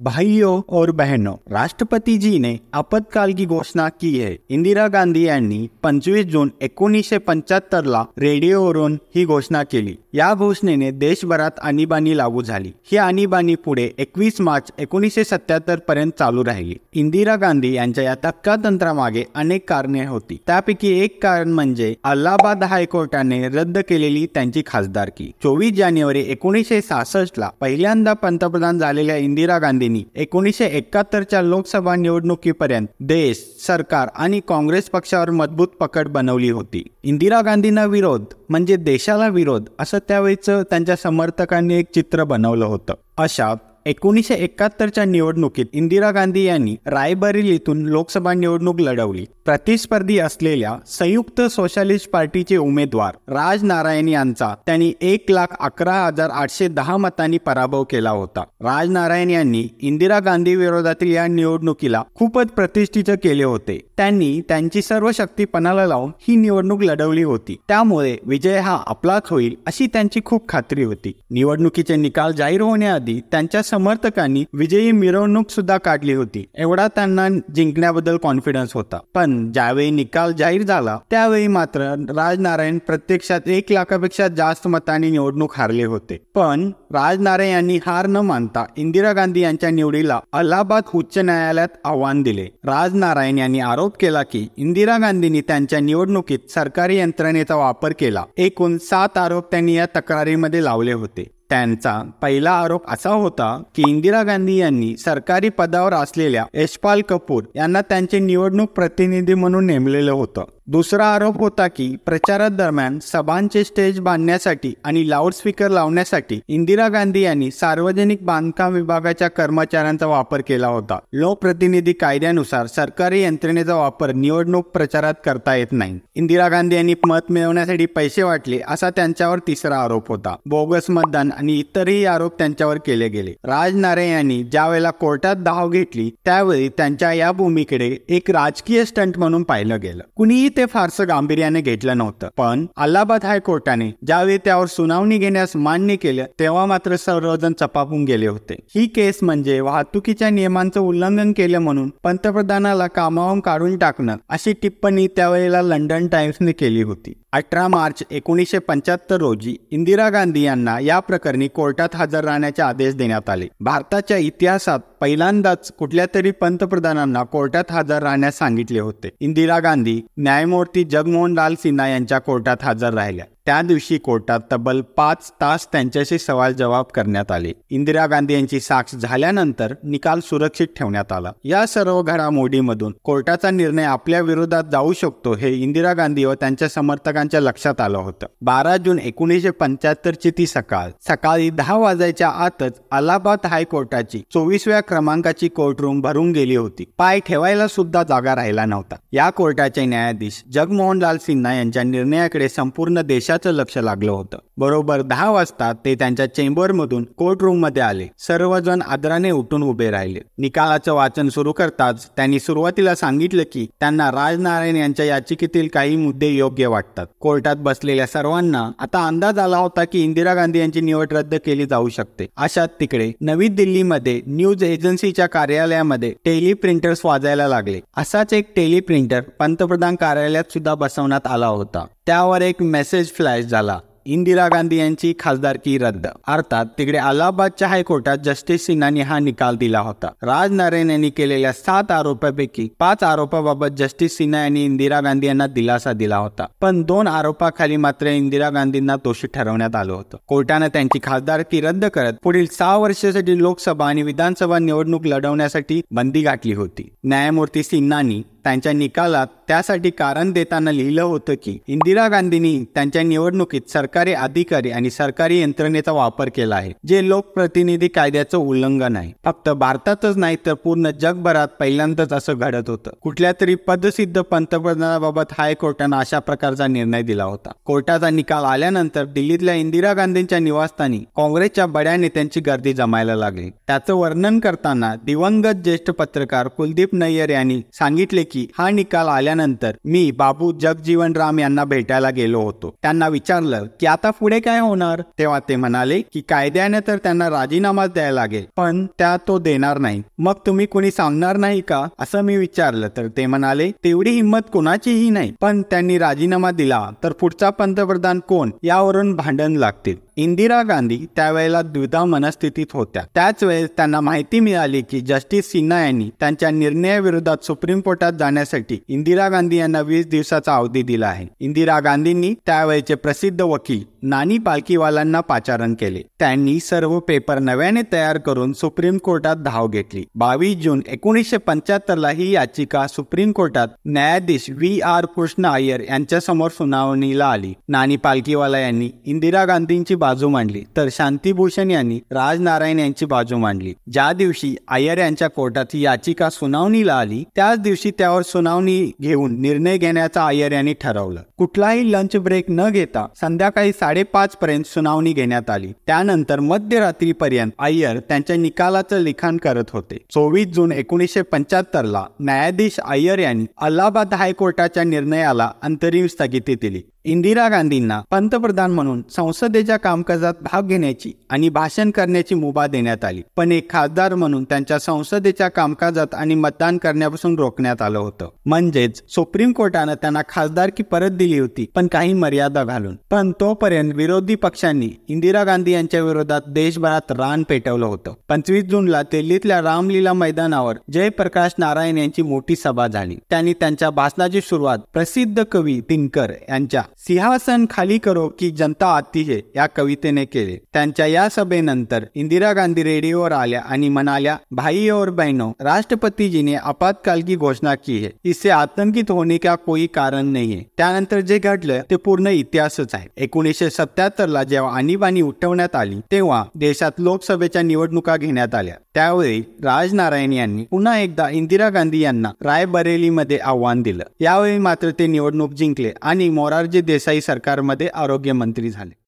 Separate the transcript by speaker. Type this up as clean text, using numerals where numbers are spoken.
Speaker 1: भाइयों और बहनों, राष्ट्रपति जी ने आपातकाल की घोषणा की है. इंदिरा गांधी यांनी 25 जून 1975ला रेडिओवरून ही घोषणा केली. या घोषणेने देशभरात आणीबाणी लागू झाली. ही आणीबाणी पुढे 21 मार्च 1977 पर्यंत चालू राहिली. इंदिरा गांधी यांच्या या तक्रातंत्रामागे अनेक कारणे होती. त्यापैकी एक कारण म्हणजे अलाहाबाद हायकोर्टाने रद्द केलेली त्यांची खासदारकी. 24 जानेवारी 1966ला पहिल्यांदा पंतप्रधान झालेल्या इंदिरा गांधी 1971च्या लोकसभा निवडणुकीपर्यंत देश, सरकार आणि काँग्रेस पक्षावर मजबूत पकड बनवली होती. इंदिरा गांधींना विरोध म्हणजे देशाला विरोध असं त्यावेळेचं त्यांच्या समर्थकांनी एक चित्र बनवलं होतं. अशा 1971च्या निवडणुकीत इंदिरा गांधी यांनी रायबरेलीतून लोकसभा निवडणूक लढवली. प्रतिस्पर्धी असलेल्या संयुक्त सोशलिस्ट पार्टीचे उमेदवार राज नारायण यांचा त्यांनी 1,11,810 मतांनी पराभव केला होता. राज नारायण यांनी इंदिरा गांधी विरोधातील या निवडणुकीला खूपच प्रतिष्ठित केले होते. त्यांनी त्यांची सर्व शक्ती पणाला लावून ही निवडणूक लढवली होती. त्यामुळे विजय हा आपलाच होईल अशी त्यांची खूप खात्री होती. निवडणुकीचे निकाल जाहीर होण्याआधी त्यांच्या समर्थकांनी विजयी मिरवणूक सुद्धा काढली होती. एवढा त्यांना जिंकण्याबद्दल कॉन्फिडन्स होता. पण ज्यावेळी निकाल जाहीर झाला त्यावेळी मात्र राज नारायण प्रत्यक्षात 1 लाखापेक्षा जास्त मतांनी निवडणूक हारले होते. पण राज नारायण यांनी हार न मानता इंदिरा गांधी यांच्या निवडीला अलाहाबाद उच्च न्यायालयात आव्हान दिले. राज नारायण यांनी आरोप केला की इंदिरा गांधींनी त्यांच्या निवडणुकीत सरकारी यंत्रणेचा वापर केला. एकूण 7 आरोप त्यांनी या तक्रारीमध्ये लावले होते. त्यांचा पहिला आरोप असा होता की इंदिरा गांधी यांनी सरकारी पदावर असलेल्या यशपाल कपूर यांना त्यांचे निवडणूक प्रतिनिधी म्हणून नेमलेलं होतं. दुसरा आरोप होता की प्रचारादरम्यान सभांचे स्टेज बांधण्यासाठी आणि लाऊडस्पीकर लावण्यासाठी इंदिरा गांधी यांनी सार्वजनिक बांधकाम विभागाच्या कर्मचाऱ्यांचा वापर केला होता. लोकप्रतिनिधी कायद्यानुसार सरकारी यंत्रणेचा वापर निवडणूक प्रचारात करता येत नाही. इंदिरा गांधी यांनी मत मिळवण्यासाठी पैसे वाटले असा त्यांच्यावर तिसरा आरोप होता. बोगस मतदान आणि इतरही आरोप त्यांच्यावर केले गेले. राज नारायण यांनी ज्या वेळेला कोर्टात धाव घेतली त्यावेळी त्यांच्या या भूमिकेकडे एक राजकीय स्टंट म्हणून पाहिलं गेलं. कुणीही ते फारसं गांभीर्याने घेतलं नव्हतं. पण अलाहाबाद हायकोर्टाने ज्यावेळी त्यावर सुनावणी घेण्यास मान्य केलं तेव्हा मात्र सर्वजण चपापून गेले होते. ही केस म्हणजे वाहतुकीच्या नियमांचं उल्लंघन केलं म्हणून पंतप्रधानाला कामावरून काढून टाकणं अशी टिप्पणी त्यावेळेला लंडन टाइम्सने केली होती. 18 मार्च 1975 रोजी इंदिरा गांधी यांना या प्रकरणी कोर्टात हजर राहण्याचे आदेश देण्यात आले. भारताच्या इतिहासात पहिल्यांदाच कुठल्या तरी पंतप्रधानांना कोर्टात हजर राहण्यास सांगितले होते. इंदिरा गांधी न्यायमूर्ती जगमोहन लाल सिन्हा यांच्या कोर्टात हजर राहिल्या. त्या दिवशी कोर्टात तब्बल 5 तास त्यांच्याशी सवाल जवाब करण्यात आले. इंदिरा गांधी यांची साक्ष झाल्यानंतर निकाल सुरक्षित ठेवण्यात आला. या सर्व घडामोडीमधून कोर्टाचा निर्णय आपल्या विरोधात जाऊ शकतो हे इंदिरा गांधी व त्यांच्या समर्थकांच्या लक्षात आलं होतं. 12 जून 1975ची ती सकाळी 10 वाजायच्या आतच अलाहाबाद हायकोर्टाची 24व्या क्रमांकाची कोर्टरूम भरून गेली होती. पाय ठेवायला सुद्धा जागा राहिला नव्हता. या कोर्टाचे न्यायाधीश जगमोहन लाल सिन्हा यांच्या निर्णयाकडे संपूर्ण देशाचं लक्ष लागलं होतं. बरोबर 10 वाजता ते त्यांच्या चेंबरमधून कोर्टरूम मध्ये आले. सर्वजण आदराने उठून उभे राहिले. निकालाचं वाचन सुरू करताच त्यांनी सुरुवातीला सांगितलं की त्यांना राज नारायण यांच्या याचिकेतील काही मुद्दे योग्य वाटतात. कोर्टात बसलेल्या सर्वांना आता अंदाज आला होता की इंदिरा गांधी यांची निवड रद्द केली जाऊ शकते. अशात तिकडे नवी दिल्लीमध्ये न्यूज एजन्सीच्या कार्यालयामध्ये टेलिप्रिंटर्स वाजायला लागले. असाच एक टेलिप्रिंटर पंतप्रधान कार्यालयात सुद्धा बसवण्यात आला होता. त्यावर एक मेसेज फ्लॅश झाला, इंदिरा गांधी यांची खासदारकी रद्द. अर्थात तिकडे अलाहाबादच्या हायकोर्टात जस्टिस सिन्हांनी हा निकाल दिला होता. राज नारायण यांनी केलेल्या 7 आरोपांपैकी 5 आरोपाबाबत जस्टिस सिन्हा यांनी इंदिरा गांधी यांना दिलासा दिला होता. पण 2 आरोपाखाली मात्र इंदिरा गांधींना दोषी ठरवण्यात आलं होतं. कोर्टाने त्यांची खासदारकी रद्द करत पुढील 6 वर्षासाठी लोकसभा आणि विधानसभा निवडणूक लढवण्यासाठी बंदी घातली होती. न्यायमूर्ती सिन्हांनी त्यांच्या निकालात त्यासाठी कारण देताना लिहिलं होतं की इंदिरा गांधींनी त्यांच्या निवडणुकीत सरकारी अधिकारी आणि सरकारी यंत्रणेचा वापर केला आहे, जे लोकप्रतिनिधी कायद्याचं उल्लंघन आहे. फक्त भारतातच नाही तर पूर्ण जगभरात पहिल्यांदाच असं घडत होतं. कुठल्या तरी पदसिद्ध पंतप्रधानाबाबत हायकोर्टाने अशा प्रकारचा निर्णय दिला होता. कोर्टाचा निकाल आल्यानंतर दिल्लीतल्या इंदिरा गांधींच्या निवासस्थानी काँग्रेसच्या बड्या नेत्यांची गर्दी जमायला लागली. त्याचं वर्णन करताना दिवंगत ज्येष्ठ पत्रकार कुलदीप नय्यर यांनी सांगितले की हा निकाल आल्यानंतर मी बाबू जगजीवन राम यांना भेटायला गेलो होतो. त्यांना विचारलं की आता पुढे काय होणार. तेव्हा ते म्हणाले की कायद्याने तर त्यांना राजीनामा द्यायला लागेल, पण त्या तो देणार नाही. मग तुम्ही कोणी सांगणार नाही का असं मी विचारलं तर ते म्हणाले तेवढी हिंमत कोणाचीही नाही, पण त्यांनी राजीनामा दिला तर पुढचा पंतप्रधान कोण यावरून भांडण लागतील. इंदिरा गांधी त्यावेळेला द्विधा मनस्थितीत होत्या. त्याच वेळेस त्यांना माहिती मिळाली की जस्टिस सिन्हा यांनी त्यांच्या निर्णयाविरोधात सुप्रीम कोर्टात जाण्यासाठी इंदिरा गांधी यांना 20 दिवसाचा अवधी दिला आहे. इंदिरा गांधींनी त्यावेळेचे प्रसिद्ध वकील नानी पालकीवालांना पाचारण केले. त्यांनी सर्व पेपर नव्याने तयार करून सुप्रीम कोर्टात धाव घेतली. 22 जून 1975 ही याचिका सुप्रीम कोर्टात न्यायाधीश V.R. कृष्ण अय्यर यांच्या समोर सुनावणीला आली. नानी पालकीवाला यांनी इंदिरा गांधींची बाजू मांडली तर शांतिभूषण यांनी राजनारायण यांची बाजू मांडली. ज्या दिवशी अय्यर यांच्या कोर्टात ही याचिका सुनावणीला आली त्याच दिवशी त्यावर सुनावणी घेऊन निर्णय घेण्याचा अय्यर यांनी ठरवलं. कुठलाही लंच ब्रेक न घेता संध्याकाळी 5:30 पर्यंत सुनावणी घेण्यात आली. त्यानंतर मध्यरात्रीपर्यंत अय्यर त्यांच्या निकालाचं लिखाण करत होते. 24 जून 1975 न्यायाधीश अय्यर यांनी अलाहाबाद हायकोर्टाच्या निर्णयाला अंतरिम स्थगिती दिली. इंदिरा गांधींना पंतप्रधान म्हणून संसदेच्या कामकाजात भाग घेण्याची आणि भाषण करण्याची मुभा देण्यात आली, पण एक खासदार म्हणून त्यांच्या संसदेच्या कामकाजात आणि मतदान करण्यापासून रोखण्यात आलं होतं. म्हणजेच सुप्रीम कोर्टानं त्यांना खासदारकी परत दिली होती, पण काही मर्यादा घालून. पण तोपर्यंत विरोधी पक्षांनी इंदिरा गांधी यांच्या विरोधात देशभरात रान पेटवलं होतं. 25 जूनला दिल्लीतल्या रामलीला मैदानावर जयप्रकाश नारायण यांची मोठी सभा झाली. त्यांनी त्यांच्या भाषणाची सुरुवात प्रसिद्ध कवी दिनकर यांच्या सिंहासन खाली करो की जनता आती है या कवितेने केले. त्यांच्या या सभेनंतर इंदिरा गांधी रेडिओवर आल्या आणि म्हणाल्या, भाई और बहनों, राष्ट्रपति जी ने आपातकाल की घोषणा की है, इससे आतंकित होने का कोई कारण नहीं है. त्यानंतर जे घडलं ते पूर्ण इतिहासच आहे. 1977 जेव्हा आणीबाणी उठवण्यात आली तेव्हा देशात लोकसभेच्या निवडणुका घेण्यात आल्या. त्यावेळी राजनारायण यांनी पुन्हा एकदा इंदिरा गांधी यांना रायबरेलीमध्ये आव्हान दिलं. यावेळी मात्र ते निवडणूक जिंकले आणि मोरारजी देसाई सरकारमध्ये आरोग्य मंत्री झाले.